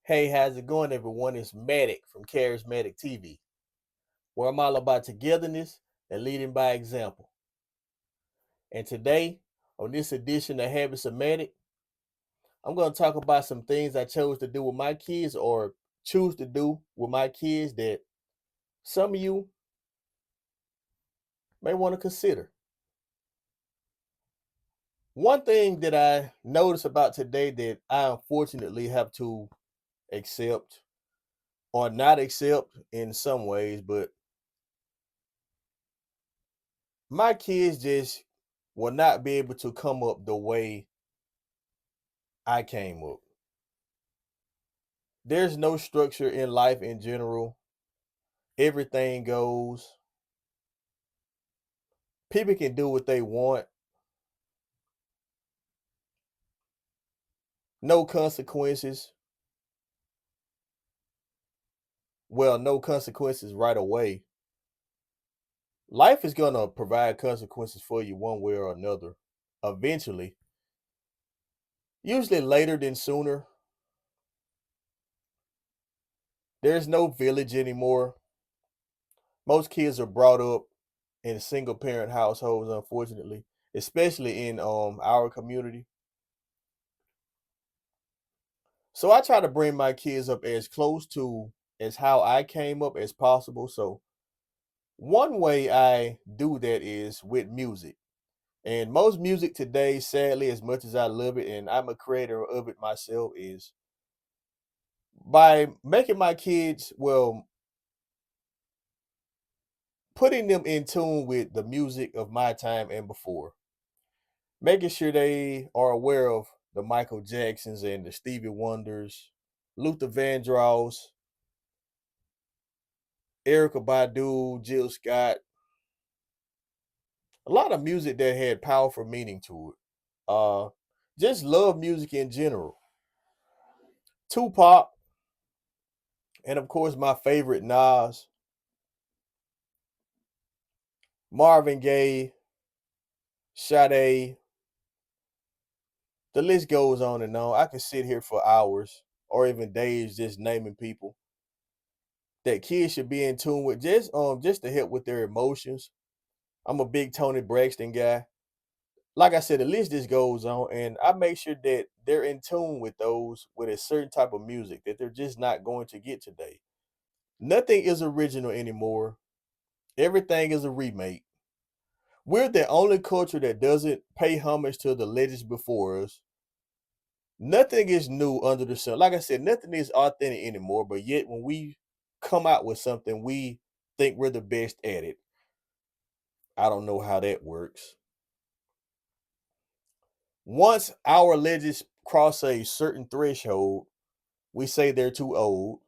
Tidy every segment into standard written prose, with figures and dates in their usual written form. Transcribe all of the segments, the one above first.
Hey, how's it going, everyone? It's Mattik from Charismatic TV, where I'm all about togetherness and leading by example. And today, on this edition of Habits of Mattik, I'm going to talk about some things I chose to do with my kids or choose to do with my kids that some of you may want to consider. One thing that I noticed about today that I unfortunately have to accept or not accept in some ways, but my kids just will not be able to come up the way I came up. There's no structure in life in general. Everything goes. People can do what they want. No consequences. Well, no consequences right away. Life is going to provide consequences for you one way or another eventually. Usually later than sooner. There's no village anymore. Most kids are brought up in single parent households, unfortunately, especially in our community. So I try to bring my kids up as close to as how I came up as possible. So one way I do that is with music. And most music today, sadly, as much as I love it, and I'm a creator of it myself, is by making my kids, well, putting them in tune with the music of my time and before, making sure they are aware of the Michael Jacksons and the Stevie Wonders, Luther Vandross, Erica Badu, Jill Scott, a lot of music that had powerful meaning to it. Uh, just love music in general. Tupac, and of course my favorite Nas, Marvin Gaye, Sade. The list goes on and on. I can sit here for hours or even days just naming people that kids should be in tune with, just to help with their emotions. I'm a big Tony Braxton guy. Like I said, the list just goes on, and I make sure that they're in tune with those with a certain type of music that they're just not going to get today. Nothing is original anymore. Everything is a remake. We're the only culture that doesn't pay homage to the legends before us. Nothing is new under the sun. Like I said, nothing is authentic anymore, but yet when we come out with something, we think we're the best at it. I don't know how that works. Once our legends cross a certain threshold, we say they're too old,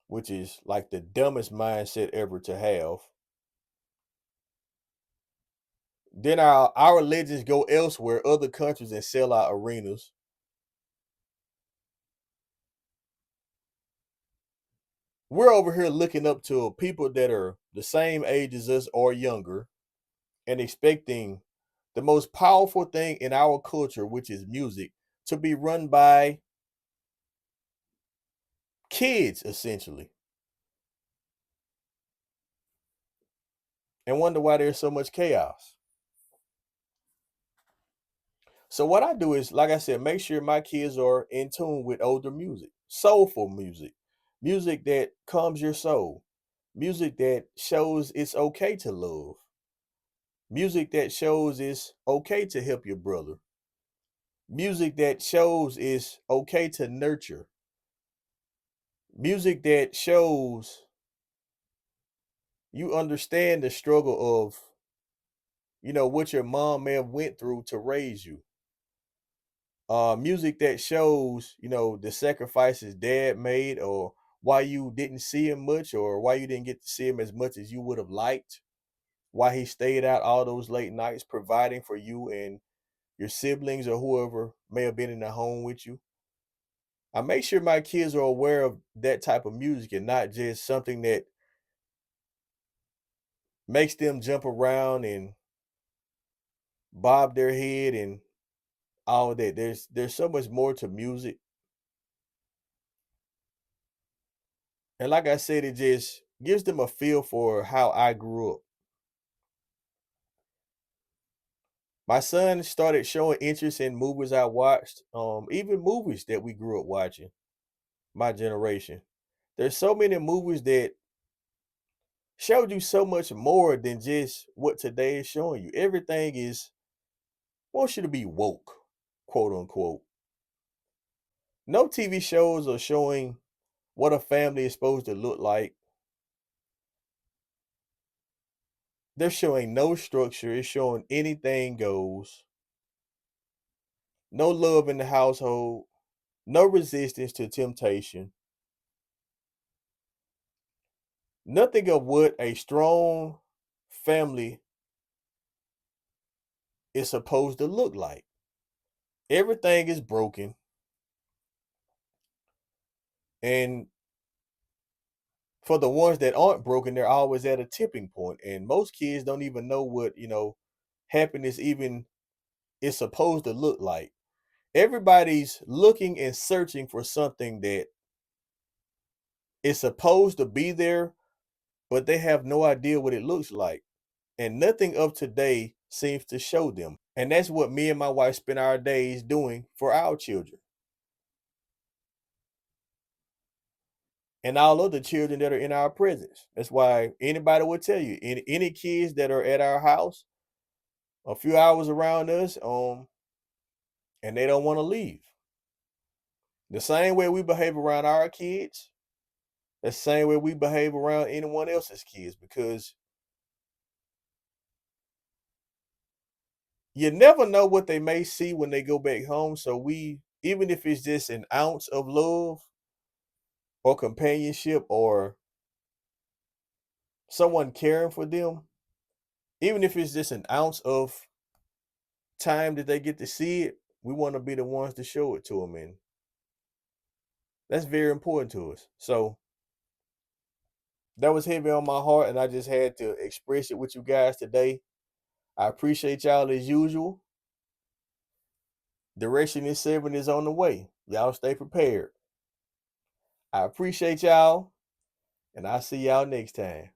which is like the dumbest mindset ever to have. Then our legends go elsewhere, other countries, and sell out arenas. We're over here looking up to people that are the same age as us or younger and expecting the most powerful thing in our culture, which is music, to be run by kids essentially, and wonder why there's so much chaos. So what I do is, like I said, make sure my kids are in tune with older music, soulful music, music that calms your soul, music that shows it's okay to love, music that shows it's okay to help your brother, music that shows it's okay to nurture, music that shows you understand the struggle of, what your mom may have went through to raise you. Music that shows, the sacrifices dad made, or why you didn't see him much, or why you didn't get to see him as much as you would have liked, why he stayed out all those late nights providing for you and your siblings or whoever may have been in the home with you. I make sure my kids are aware of that type of music and not just something that makes them jump around and bob their head and all that. There's so much more to music And like I said, it just gives them a feel for how I grew up. My son started showing interest in movies I watched, even movies that we grew up watching, my generation. There's so many movies that showed you so much more than just what today is showing you. Everything is wants you to be woke, quote unquote. No TV shows are showing what a family is supposed to look like. They're showing no structure. It's showing anything goes. No love in the household. No resistance to temptation. Nothing of what a strong family is supposed to look like. Everything is broken. And for the ones that aren't broken, they're always at a tipping point. And most kids don't even know what, happiness even is supposed to look like. Everybody's looking and searching for something that is supposed to be there, but they have no idea what it looks like. And nothing of today seems to show them. And that's what me and my wife spend our days doing for our children and all other children that are in our presence. That's why anybody will tell you, any kids that are at our house a few hours around us, and they don't want to leave. The same way we behave around our kids, the same way we behave around anyone else's kids, because you never know what they may see when they go back home. So even if it's just an ounce of love or companionship or someone caring for them, even if it's just an ounce of time that they get to see it, we want to be the ones to show it to them. And that's very important to us. So that was heavy on my heart, and I just had to express it with you guys today. I appreciate y'all as usual. Direction is 7 is on the way. Y'all stay prepared. I appreciate y'all, and I'll see y'all next time.